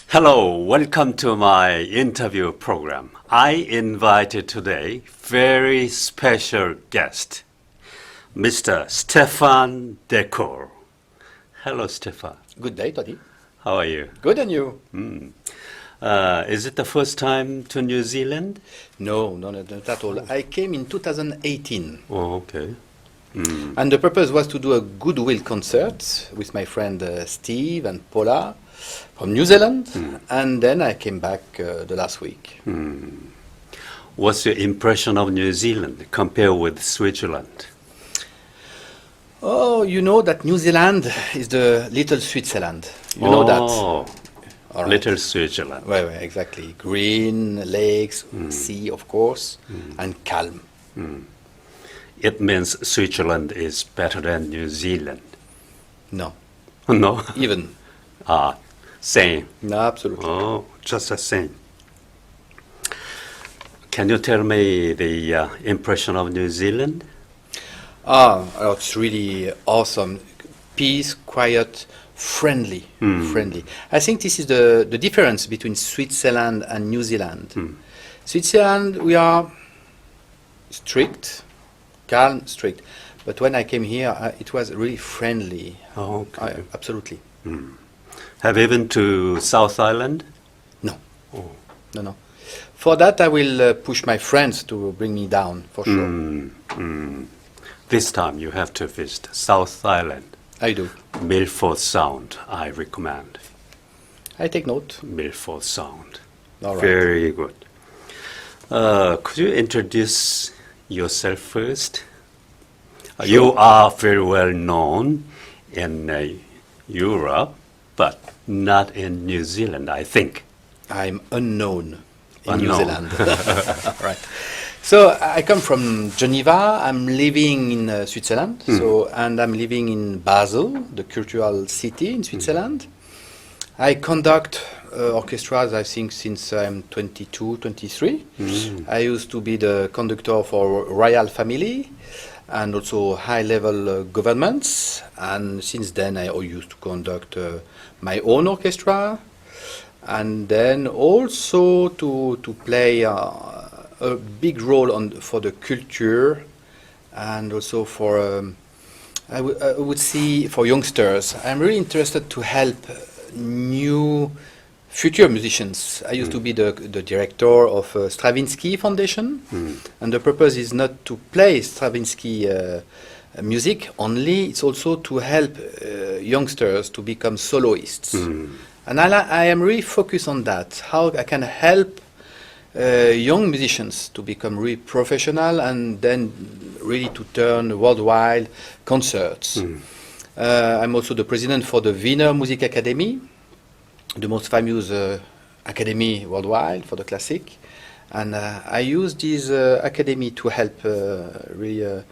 Hello, welcome to my interview program. I invited today very special guest, Mr. Stephane Decor. Hello, Stephane. Good day, Tony. How are you? Good, and you? Is it the first time to New Zealand? No, not at all. I came in 2018, Oh, okay. and the purpose was to do a goodwill concert with my friend Steve and Paula from New Zealand, and then I came back the last week. What's your impression of New Zealand compared with Switzerland? Oh, you know that New Zealand is the little Switzerland. You know that? Oh, All right. little Switzerland. Well, exactly. Green, lakes, sea, of course, and calm. It means Switzerland is better than New Zealand. No, No? even. Same. No, absolutely. Oh, just the same. Can you tell me the impression of New Zealand? It's really awesome. Peace, quiet, friendly. Friendly. I think this is the difference between Switzerland and New Zealand. Switzerland, we are strict, calm, strict. But when I came here, it was really friendly. Oh, okay. Absolutely. Have you been to South Island? No. Oh. No. For that, I will push my friends to bring me down, for sure. This time you have to visit South Island. I do. Milford Sound, I recommend. I take note. Milford Sound. All right. Very good. Could you introduce yourself first? You are very well known in Europe, but not in New Zealand, I think. I'm unknown in New Unknown. Zealand. Right. So I come from Geneva. I'm living in Switzerland. And I'm living in Basel, the cultural city in Switzerland. I conduct orchestras, I think, since I'm 22, 23. I used to be the conductor for royal family and also high-level governments. And since then, I used to conduct my own orchestra, and then also to play a big role for the culture, and also for I would see for youngsters. I'm really interested to help new future musicians. I used to be the director of Stravinsky Foundation, and the purpose is not to play Stravinsky music only, it's also to help youngsters to become soloists. And I am really focused on that, how I can help young musicians to become really professional and then really to turn worldwide concerts. I'm also the president for the Wiener Musik Academy, the most famous academy worldwide for the classic. And I use this academy to help really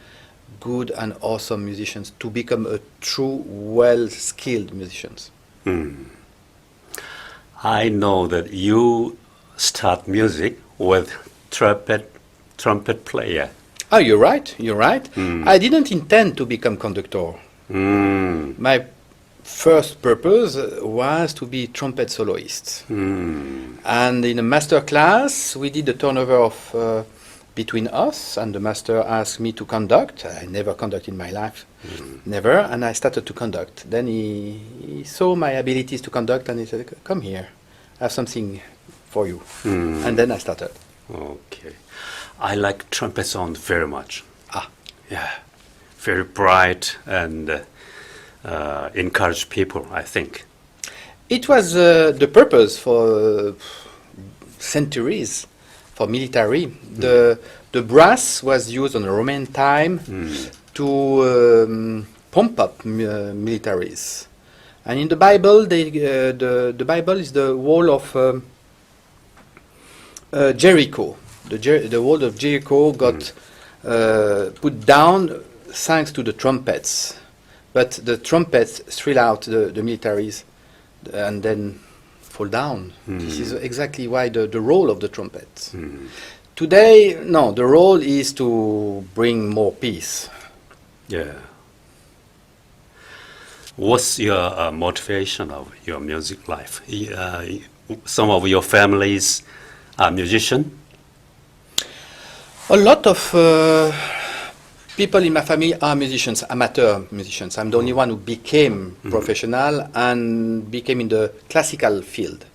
good and awesome musicians to become a true, well-skilled musicians. I know that you start music with trumpet player. Oh, you're right. I didn't intend to become conductor. My first purpose was to be trumpet soloist. And in a master class, we did a turnover of between us, and the master asked me to conduct. I never conducted in my life, never, and I started to conduct. Then he saw my abilities to conduct, and he said, "Come here, I have something for you." And then I started. Okay. I like trumpet sound very much. Yeah. Very bright and encourage people, I think. It was the purpose for centuries, for military. The brass was used on the Roman time to pump up militaries. And in the Bible, the Bible is the wall of Jericho. The wall of Jericho got put down thanks to the trumpets. But the trumpets thrill out the militaries and then fall down. This is exactly why the role of the trumpets. Today, no, the role is to bring more peace. Yeah. What's your motivation of your music life? some of your families are musicians? A lot of people in my family are musicians, amateur musicians. I'm the only one who became professional and became in the classical field.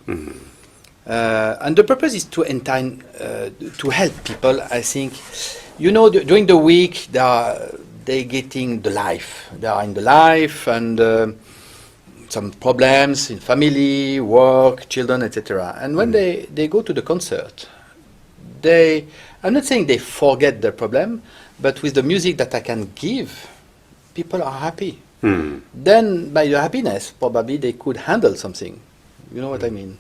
And the purpose is to help people. I think, during the week they getting the life. They are in the life and some problems in family, work, children, etc. And when they go to the concert, I'm not saying they forget their problem, but with the music that I can give, people are happy. Then by the happiness, probably they could handle something. You know what I mean?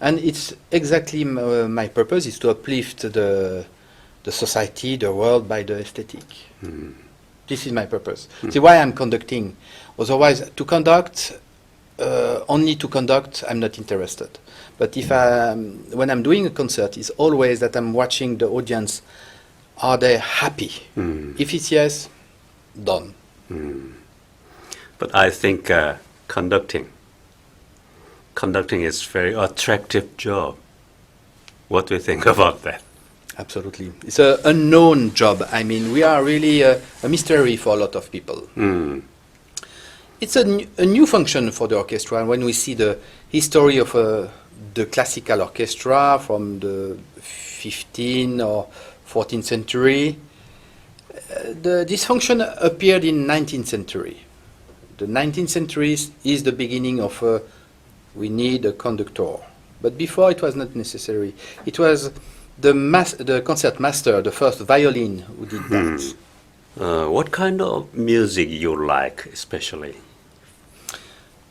And it's exactly my purpose is to uplift the society, the world by the aesthetic. This is my purpose. See why I'm conducting. Otherwise, to conduct, only to conduct, I'm not interested. But when I'm doing a concert, it's always that I'm watching the audience. Are they happy? If it's yes, done. But I think conducting is very attractive job. What do you think about that? Absolutely. It's an unknown job. I mean, we are really a mystery for a lot of people. It's a new function for the orchestra. And when we see the history of the classical orchestra from the 15th or 14th century, this function appeared in 19th century. The 19th century is the beginning of we need a conductor. But before it was not necessary. It was the concert master, the first violin, who did that. What kind of music you like, especially?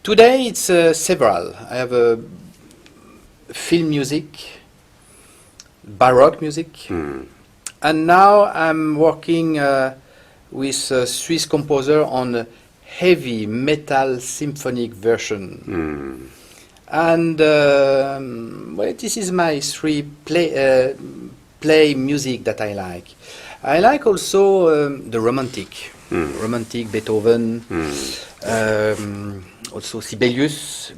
Today it's several. I have film music, Baroque music, and now I'm working with a Swiss composer on a heavy metal symphonic version. And this is my three play music that I like. I like also the romantic Beethoven, also Sibelius,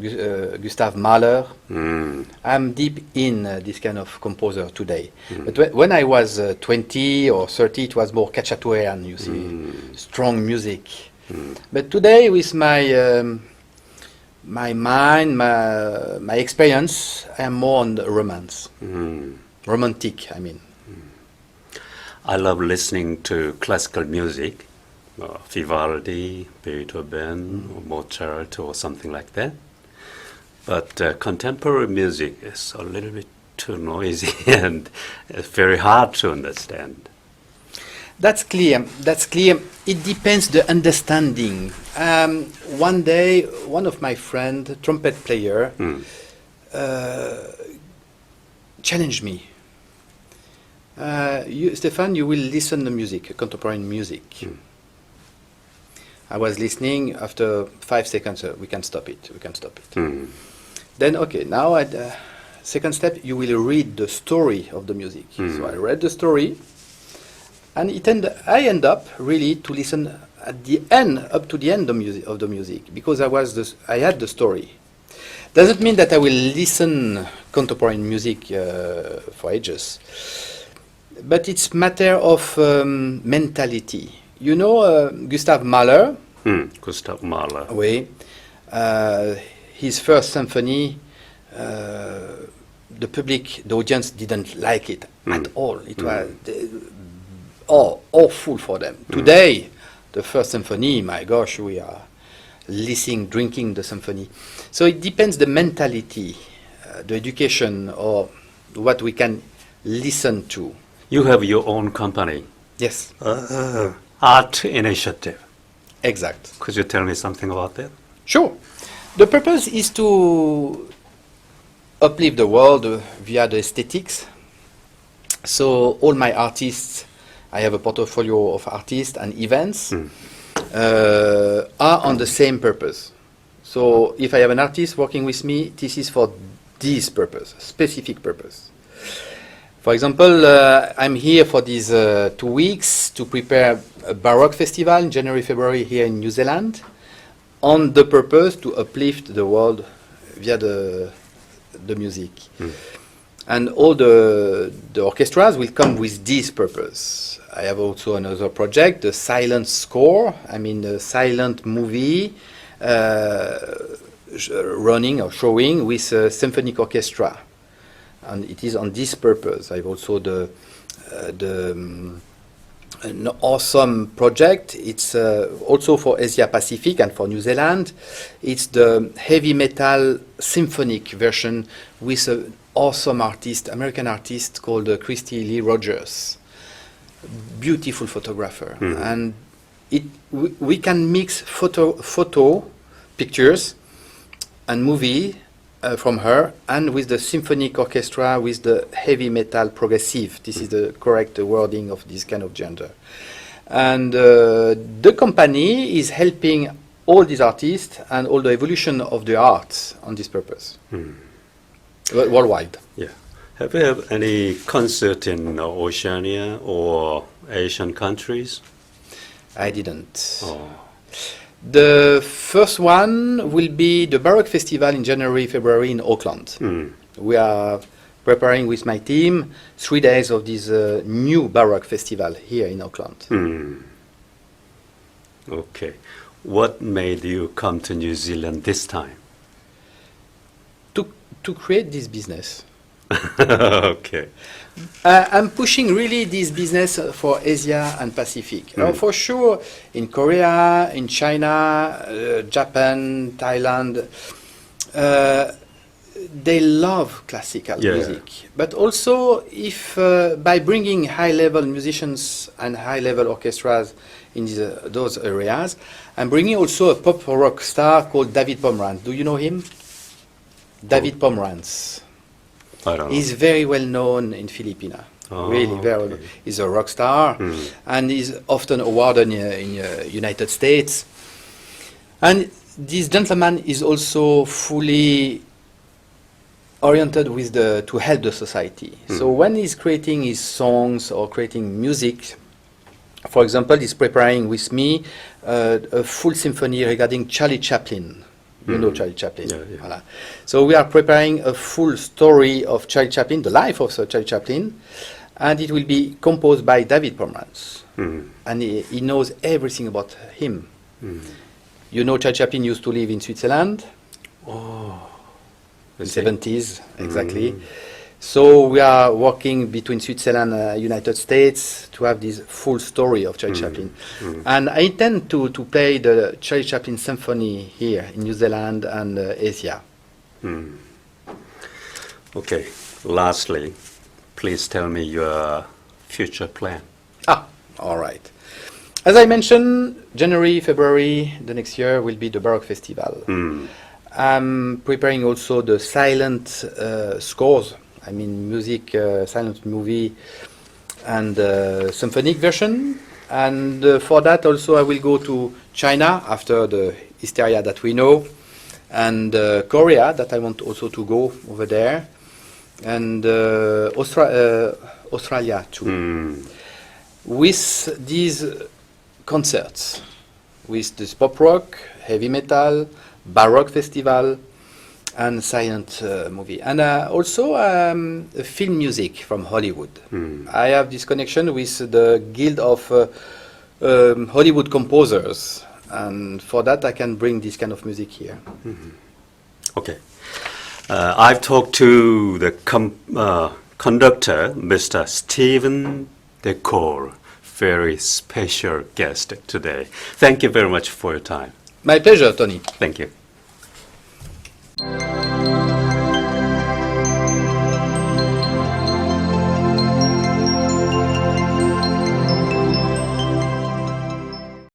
Gustav Mahler. I'm deep in this kind of composer today. But when I was 20 or 30, it was more Cacciatorian, you see, strong music. But today, with my mind, my experience, I am more on the romance. Romantic, I mean. I love listening to classical music, Vivaldi, Beethoven, or Mozart, or something like that. But contemporary music is a little bit too noisy and it's very hard to understand. That's clear. It depends the understanding. One day, one of my friend, trumpet player, challenged me. Stephane, you will listen to music, contemporary music. I was listening. After 5 seconds, we can stop it. Then, okay, now second step, you will read the story of the music. So I read the story, and I end up really to listen at the end, up to the end of the music, because I had the story. Doesn't mean that I will listen contemporary music for ages, but it's matter of mentality. You know Gustav Mahler? Gustav Mahler. Oui. His first symphony, the audience didn't like it at all. It was awful for them. Today, the first symphony, my gosh, we are listening, drinking the symphony. So it depends the mentality, the education, or what we can listen to. You have your own company. Yes. Art Initiative. Exact. Could you tell me something about that? Sure. The purpose is to uplift the world via the aesthetics. So all my artists, I have a portfolio of artists and events, are on the same purpose. So if I have an artist working with me, this is for this purpose, specific purpose. For example, I'm here for these 2 weeks to prepare a Baroque festival in January, February here in New Zealand, on the purpose to uplift the world via the the music. And all the orchestras will come with this purpose. I have also another project, the silent score, I mean the silent movie running or showing with a symphonic orchestra. And it is on this purpose. I have also an awesome project. It's also for Asia Pacific and for New Zealand. It's the heavy metal symphonic version with an awesome artist, American artist called Christy Lee Rogers. Beautiful photographer. And we can mix photo pictures and movie from her, and with the symphonic orchestra, with the heavy metal progressive. This is the correct wording of this kind of genre. And the company is helping all these artists and all the evolution of the arts on this purpose, worldwide. Yeah. Have you had any concert in Oceania or Asian countries? I didn't. Oh. The first one will be the Baroque Festival in January, February in Auckland. We are preparing with my team 3 days of this new Baroque Festival here in Auckland. Okay. What made you come to New Zealand this time? To create this business. Okay. I'm pushing really this business for Asia and Pacific. For sure, in Korea, in China, Japan, Thailand, they love classical music. But also, if by bringing high-level musicians and high-level orchestras in those areas, I'm bringing also a pop rock star called David Pomeranz. Do you know him? David Pomeranz. I don't know. He's very well known in Filipina. Really, very well. He's a rock star, and is often awarded in United States. And this gentleman is also fully oriented with to help the society. So when he's creating his songs or creating music, for example, he's preparing with me a full symphony regarding Charlie Chaplin. You know Charlie Chaplin. Yeah. Voilà. So we are preparing a full story of Charlie Chaplin, the life of Charlie Chaplin, and it will be composed by David Pomeranz. And he knows everything about him. You know, Charlie Chaplin used to live in Switzerland. In the 70s, exactly. So we are working between Switzerland and United States to have this full story of Charlie Chaplin. And I intend to play the Charlie Chaplin Symphony here in New Zealand and Asia. Okay. Lastly, please tell me your future plan. All right. As I mentioned, January, February, the next year will be the Baroque Festival. I'm preparing also the silent scores. I mean, music, silent movie, and symphonic version. And for that also I will go to China after the hysteria that we know, and Korea that I want also to go over there, and Australia too. With these concerts, with this pop rock, heavy metal, Baroque Festival, and silent movie, and also film music from Hollywood. I have this connection with the Guild of Hollywood Composers, and for that I can bring this kind of music here. Okay. I've talked to the conductor, Mr. Stephane Decor, very special guest today. Thank you very much for your time. My pleasure, Tony. Thank you.